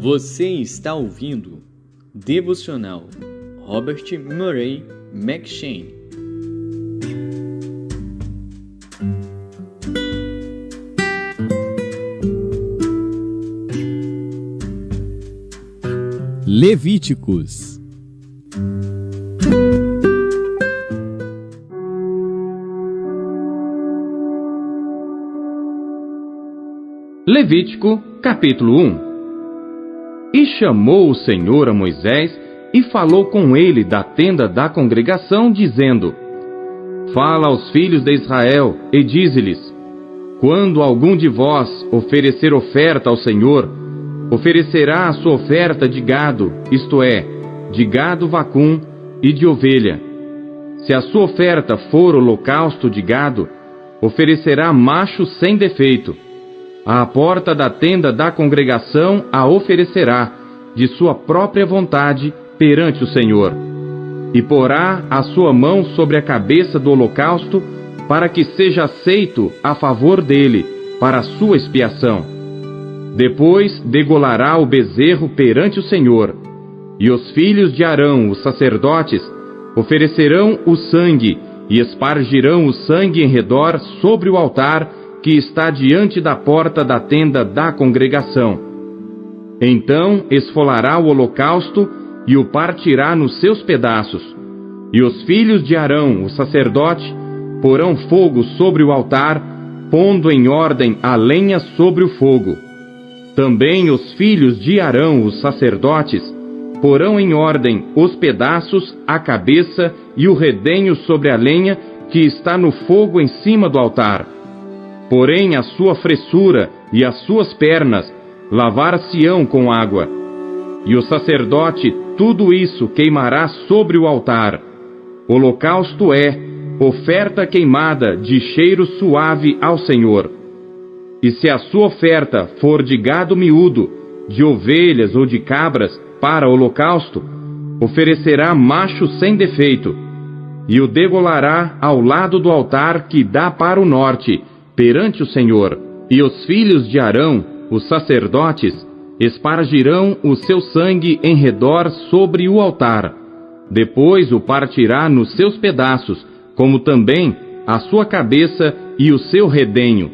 Você está ouvindo Devocional Robert Murray M'Cheyne. Levíticos. Levítico, capítulo 1. E chamou o Senhor a Moisés e falou com ele da tenda da congregação, dizendo: Fala aos filhos de Israel e dize-lhes: Quando algum de vós oferecer oferta ao Senhor, oferecerá a sua oferta de gado, isto é, de gado vacum e de ovelha. Se a sua oferta for holocausto de gado, oferecerá macho sem defeito. À porta da tenda da congregação a oferecerá, de sua própria vontade, perante o Senhor. E porá a sua mão sobre a cabeça do holocausto, para que seja aceito a favor dele, para a sua expiação. Depois degolará o bezerro perante o Senhor. E os filhos de Arão, os sacerdotes, oferecerão o sangue, e espargirão o sangue em redor sobre o altar que está diante da porta da tenda da congregação. Então esfolará o holocausto e o partirá nos seus pedaços. E os filhos de Arão, o sacerdote, porão fogo sobre o altar, pondo em ordem a lenha sobre o fogo. Também os filhos de Arão, os sacerdotes, porão em ordem os pedaços, a cabeça e o redenho sobre a lenha que está no fogo em cima do altar. Porém a sua fressura e as suas pernas lavar-se-ão com água. E o sacerdote tudo isso queimará sobre o altar. Holocausto é oferta queimada de cheiro suave ao Senhor. E se a sua oferta for de gado miúdo, de ovelhas ou de cabras para holocausto, oferecerá macho sem defeito, e o degolará ao lado do altar que dá para o norte, perante o Senhor. E os filhos de Arão, os sacerdotes, espargirão o seu sangue em redor sobre o altar. Depois o partirá nos seus pedaços, como também a sua cabeça e o seu redenho.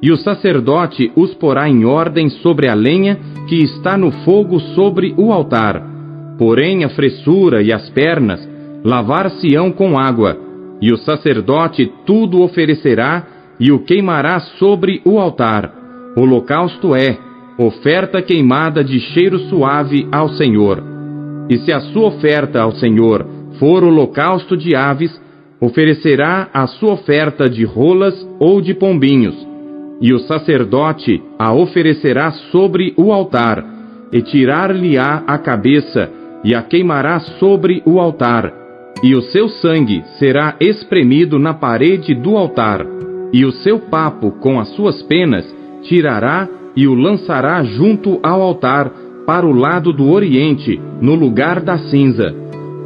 E o sacerdote os porá em ordem sobre a lenha que está no fogo sobre o altar. Porém a fressura e as pernas lavar-se-ão com água, e o sacerdote tudo oferecerá e o queimará sobre o altar. Holocausto é oferta queimada de cheiro suave ao Senhor. E se a sua oferta ao Senhor for holocausto de aves, oferecerá a sua oferta de rolas ou de pombinhos. E o sacerdote a oferecerá sobre o altar, e tirar-lhe-á a cabeça, e a queimará sobre o altar. E o seu sangue será espremido na parede do altar. E o seu papo com as suas penas tirará e o lançará junto ao altar, para o lado do oriente, no lugar da cinza.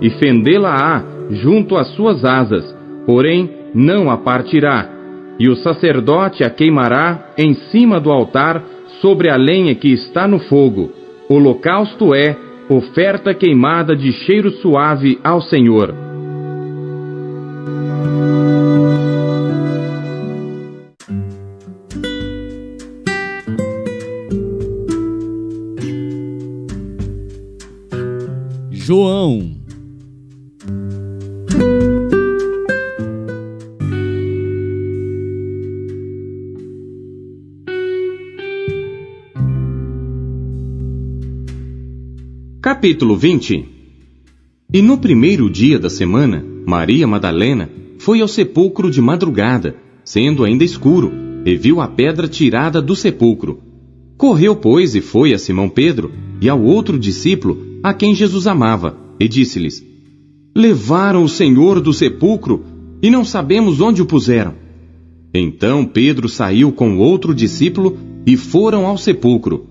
E fendê-la-á junto às suas asas, porém não a partirá. E o sacerdote a queimará em cima do altar, sobre a lenha que está no fogo. Holocausto é oferta queimada de cheiro suave ao Senhor. João. Capítulo 20. E no primeiro dia da semana, Maria Madalena foi ao sepulcro de madrugada, sendo ainda escuro, e viu a pedra tirada do sepulcro. Correu, pois, e foi a Simão Pedro e ao outro discípulo, a quem Jesus amava, e disse-lhes: Levaram o Senhor do sepulcro, e não sabemos onde o puseram. Então Pedro saiu com outro discípulo, e foram ao sepulcro.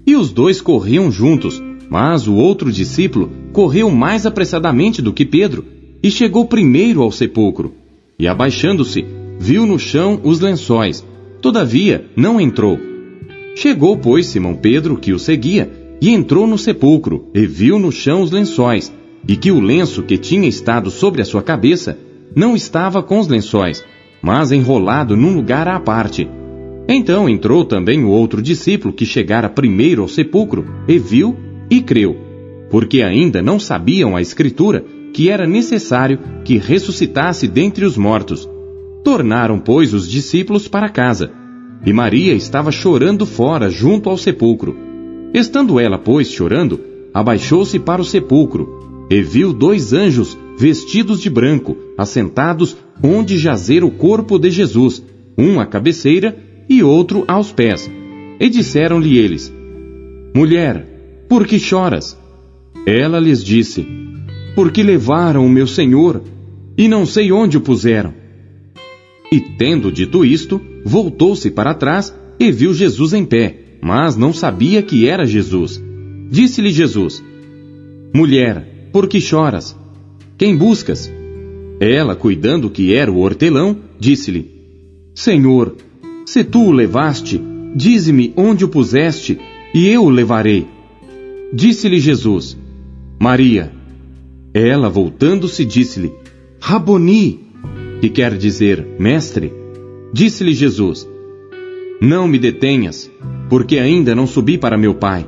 E os dois corriam juntos, mas o outro discípulo correu mais apressadamente do que Pedro, e chegou primeiro ao sepulcro. E abaixando-se, viu no chão os lençóis, todavia não entrou. Chegou, pois, Simão Pedro, que o seguia, e entrou no sepulcro, e viu no chão os lençóis, e que o lenço que tinha estado sobre a sua cabeça não estava com os lençóis, mas enrolado num lugar à parte. Então entrou também o outro discípulo que chegara primeiro ao sepulcro, e viu e creu, porque ainda não sabiam a Escritura que era necessário que ressuscitasse dentre os mortos. Tornaram, pois, os discípulos para casa, e Maria estava chorando fora junto ao sepulcro. Estando ela, pois, chorando, abaixou-se para o sepulcro, e viu 2 anjos vestidos de branco, assentados onde jazera o corpo de Jesus, um à cabeceira e outro aos pés. E disseram-lhe eles: Mulher, por que choras? Ela lhes disse: Porque levaram o meu Senhor, e não sei onde o puseram. E tendo dito isto, voltou-se para trás e viu Jesus em pé, mas não sabia que era Jesus. Disse-lhe Jesus: Mulher, por que choras? Quem buscas? Ela, cuidando que era o hortelão, disse-lhe: Senhor, se tu o levaste, dize-me onde o puseste, e eu o levarei. Disse-lhe Jesus: Maria. Ela, voltando-se, disse-lhe: Raboni, que quer dizer mestre. Disse-lhe Jesus: Não me detenhas, porque ainda não subi para meu Pai.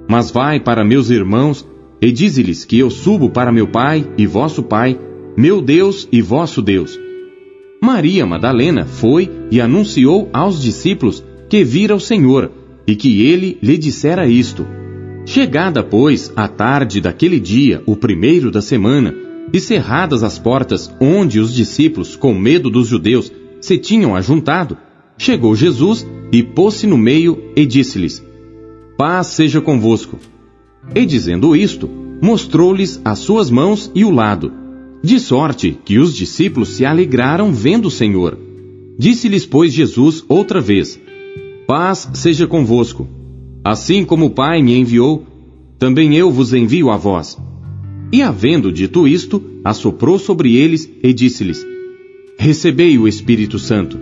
Mas vai para meus irmãos e dize-lhes que eu subo para meu Pai e vosso Pai, meu Deus e vosso Deus. Maria Madalena foi e anunciou aos discípulos que vira o Senhor e que ele lhe dissera isto. Chegada, pois, a tarde daquele dia, o primeiro da semana, e cerradas as portas onde os discípulos, com medo dos judeus, se tinham ajuntado, chegou Jesus e pôs-se no meio e disse-lhes: Paz seja convosco. E dizendo isto, mostrou-lhes as suas mãos e o lado, de sorte que os discípulos se alegraram vendo o Senhor. Disse-lhes, pois, Jesus outra vez: Paz seja convosco. Assim como o Pai me enviou, também eu vos envio a vós. E havendo dito isto, assoprou sobre eles e disse-lhes: Recebei o Espírito Santo.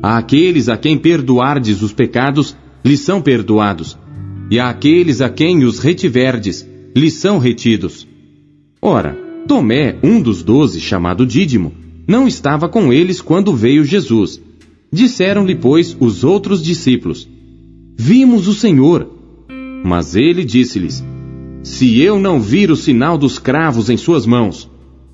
Àqueles a quem perdoardes os pecados, lhes são perdoados, e àqueles a quem os retiverdes, lhes são retidos. Ora, Tomé, um dos 12, chamado Dídimo, não estava com eles quando veio Jesus. Disseram-lhe, pois, os outros discípulos: Vimos o Senhor. Mas ele disse-lhes: Se eu não vir o sinal dos cravos em suas mãos,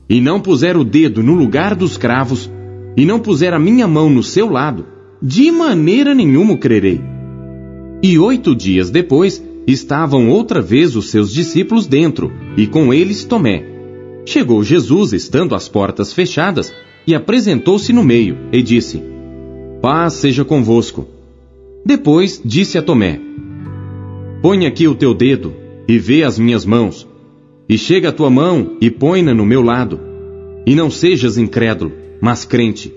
e não puser o dedo no lugar dos cravos, e não puser a minha mão no seu lado, de maneira nenhuma o crerei. E 8 dias depois, estavam outra vez os seus discípulos dentro, e com eles Tomé. Chegou Jesus, estando as portas fechadas, e apresentou-se no meio, e disse: Paz seja convosco. Depois disse a Tomé: Põe aqui o teu dedo, e vê as minhas mãos, e chega a tua mão e põe-na no meu lado, e não sejas incrédulo, mas crente.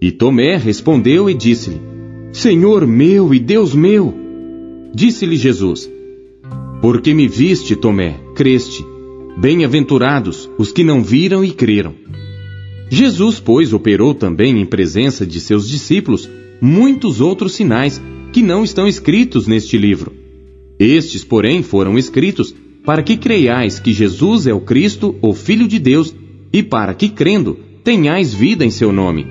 E Tomé respondeu e disse-lhe: Senhor meu e Deus meu. Disse-lhe Jesus: Porque me viste, Tomé, creste. Bem-aventurados os que não viram e creram. Jesus, pois, operou também em presença de seus discípulos muitos outros sinais que não estão escritos neste livro. Estes, porém, foram escritos para que creiais que Jesus é o Cristo, o Filho de Deus, e para que, crendo, tenhais vida em seu nome.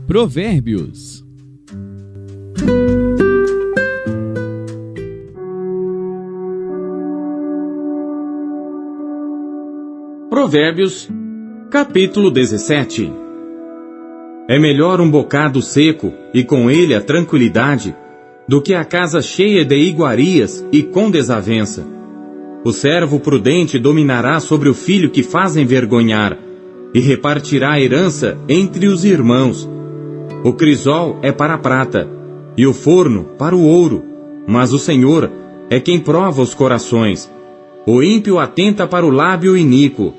Provérbios. Provérbios, capítulo 17. É melhor um bocado seco, e com ele a tranquilidade, do que a casa cheia de iguarias e com desavença. O servo prudente dominará sobre o filho que faz envergonhar, e repartirá a herança entre os irmãos. O crisol é para a prata, e o forno para o ouro, mas o Senhor é quem prova os corações. O ímpio atenta para o lábio iníquo.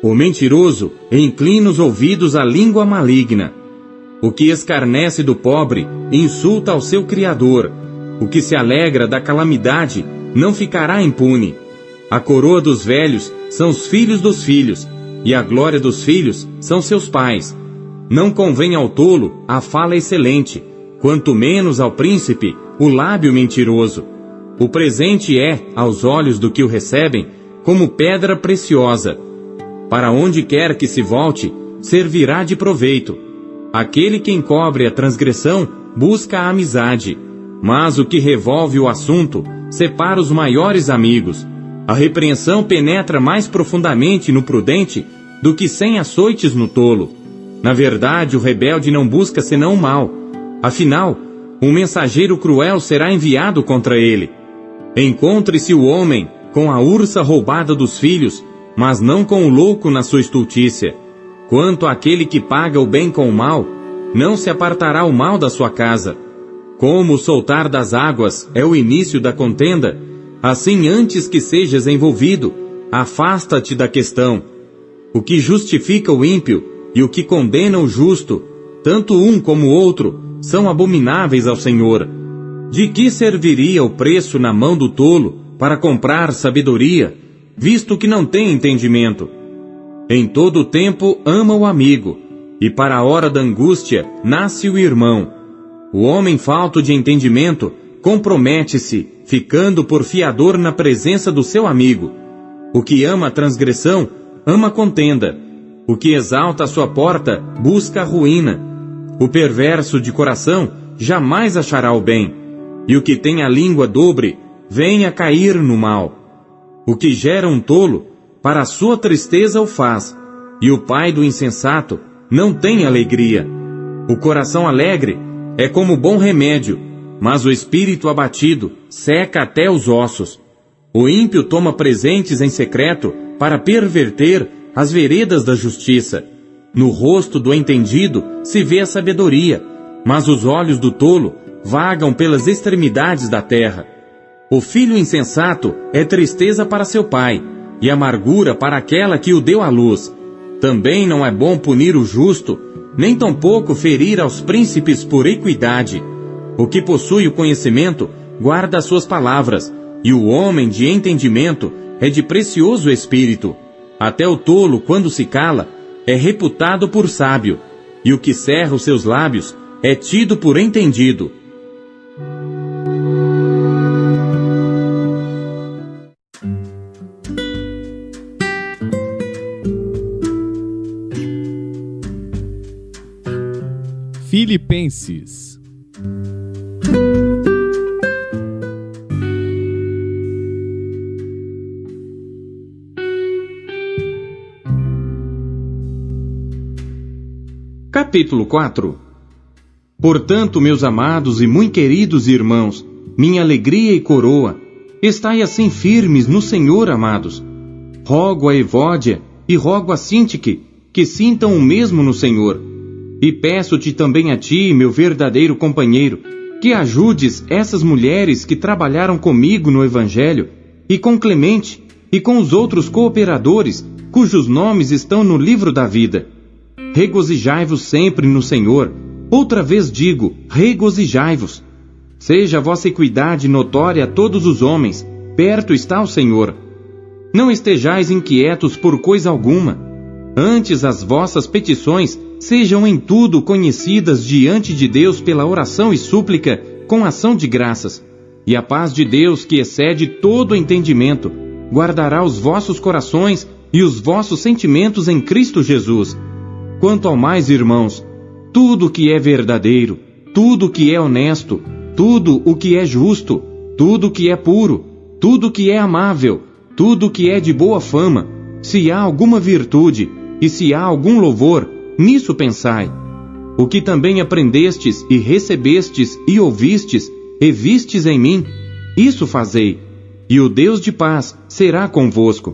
O mentiroso inclina os ouvidos à língua maligna. O que escarnece do pobre insulta ao seu Criador. O que se alegra da calamidade não ficará impune. A coroa dos velhos são os filhos dos filhos, e a glória dos filhos são seus pais. Não convém ao tolo a fala excelente, quanto menos ao príncipe o lábio mentiroso. O presente é, aos olhos do que o recebem, como pedra preciosa. Para onde quer que se volte, servirá de proveito. Aquele que encobre a transgressão busca a amizade, mas o que revolve o assunto separa os maiores amigos. A repreensão penetra mais profundamente no prudente do que 100 açoites no tolo. Na verdade, o rebelde não busca senão o mal. Afinal, um mensageiro cruel será enviado contra ele. Encontre-se o homem com a ursa roubada dos filhos, mas não com o louco na sua estultícia. Quanto àquele que paga o bem com o mal, não se apartará o mal da sua casa. Como o soltar das águas é o início da contenda, assim antes que sejas envolvido, afasta-te da questão. O que justifica o ímpio e o que condena o justo, tanto um como o outro, são abomináveis ao Senhor. De que serviria o preço na mão do tolo para comprar sabedoria, visto que não tem entendimento? Em todo o tempo ama o amigo, e para a hora da angústia nasce o irmão. O homem falto de entendimento compromete-se, ficando por fiador na presença do seu amigo. O que ama a transgressão, ama a contenda. O que exalta a sua porta, busca a ruína. O perverso de coração jamais achará o bem. E o que tem a língua dobre, vem a cair no mal. O que gera um tolo, para a sua tristeza o faz. E o pai do insensato não tem alegria. O coração alegre é como bom remédio, mas o espírito abatido seca até os ossos. O ímpio toma presentes em secreto para perverter as veredas da justiça. No rosto do entendido se vê a sabedoria, mas os olhos do tolo vagam pelas extremidades da terra. O filho insensato é tristeza para seu pai, e amargura para aquela que o deu à luz. Também não é bom punir o justo, nem tampouco ferir aos príncipes por equidade. O que possui o conhecimento guarda as suas palavras, e o homem de entendimento é de precioso espírito. Até o tolo, quando se cala, é reputado por sábio, e o que cerra os seus lábios é tido por entendido. Filipenses. Capítulo 4. Portanto, meus amados e muito queridos irmãos, minha alegria e coroa, estai assim firmes no Senhor, amados. Rogo a Evódia e rogo a Sintique que sintam o mesmo no Senhor. E peço-te também a ti, meu verdadeiro companheiro, que ajudes essas mulheres que trabalharam comigo no Evangelho, e com Clemente, e com os outros cooperadores, cujos nomes estão no livro da vida. Regozijai-vos sempre no Senhor. Outra vez digo, regozijai-vos. Seja a vossa equidade notória a todos os homens, perto está o Senhor. Não estejais inquietos por coisa alguma. Antes as vossas petições sejam em tudo conhecidas diante de Deus pela oração e súplica, com ação de graças. E a paz de Deus, que excede todo entendimento, guardará os vossos corações e os vossos sentimentos em Cristo Jesus. Quanto ao mais, irmãos, tudo o que é verdadeiro, tudo o que é honesto, tudo o que é justo, tudo o que é puro, tudo o que é amável, tudo o que é de boa fama, se há alguma virtude e se há algum louvor, nisso pensai. O que também aprendestes e recebestes e ouvistes e vistes em mim, isso fazei, e o Deus de paz será convosco.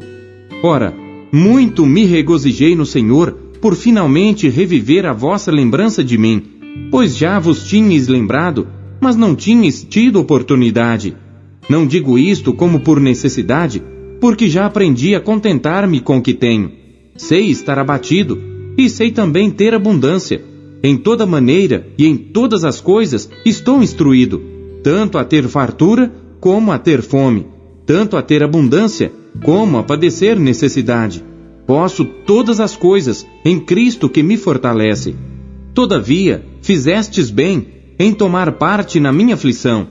Ora, muito me regozijei no Senhor por finalmente reviver a vossa lembrança de mim, pois já vos tinhais lembrado, mas não tinhais tido oportunidade. Não digo isto como por necessidade, porque já aprendi a contentar-me com o que tenho. Sei estar abatido, e sei também ter abundância. Em toda maneira e em todas as coisas estou instruído, tanto a ter fartura como a ter fome, tanto a ter abundância como a padecer necessidade. Posso todas as coisas em Cristo que me fortalece. Todavia, fizestes bem em tomar parte na minha aflição.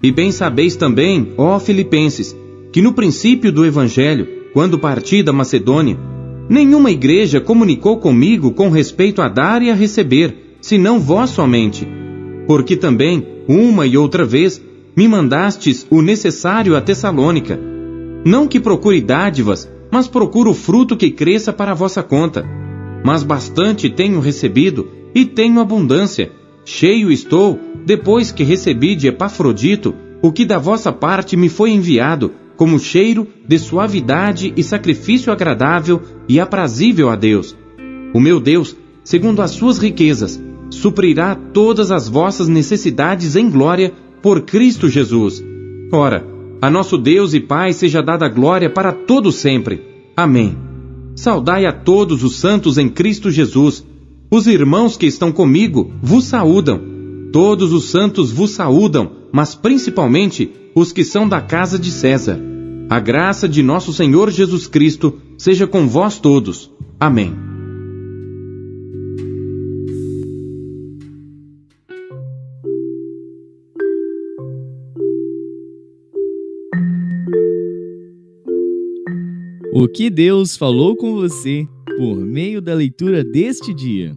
E bem sabeis também, ó Filipenses, que no princípio do Evangelho, quando parti da Macedônia, nenhuma igreja comunicou comigo com respeito a dar e a receber, senão vós somente. Porque também, uma e outra vez, me mandastes o necessário a Tessalônica. Não que procure dádivas, mas procuro o fruto que cresça para a vossa conta. Mas bastante tenho recebido, e tenho abundância. Cheio estou, depois que recebi de Epafrodito, o que da vossa parte me foi enviado, como cheiro de suavidade e sacrifício agradável e aprazível a Deus. O meu Deus, segundo as suas riquezas, suprirá todas as vossas necessidades em glória por Cristo Jesus. Ora, a nosso Deus e Pai seja dada a glória para todo sempre. Amém. Saudai a todos os santos em Cristo Jesus. Os irmãos que estão comigo vos saúdam. Todos os santos vos saúdam, mas principalmente os que são da casa de César. A graça de nosso Senhor Jesus Cristo seja com vós todos. Amém. O que Deus falou com você por meio da leitura deste dia.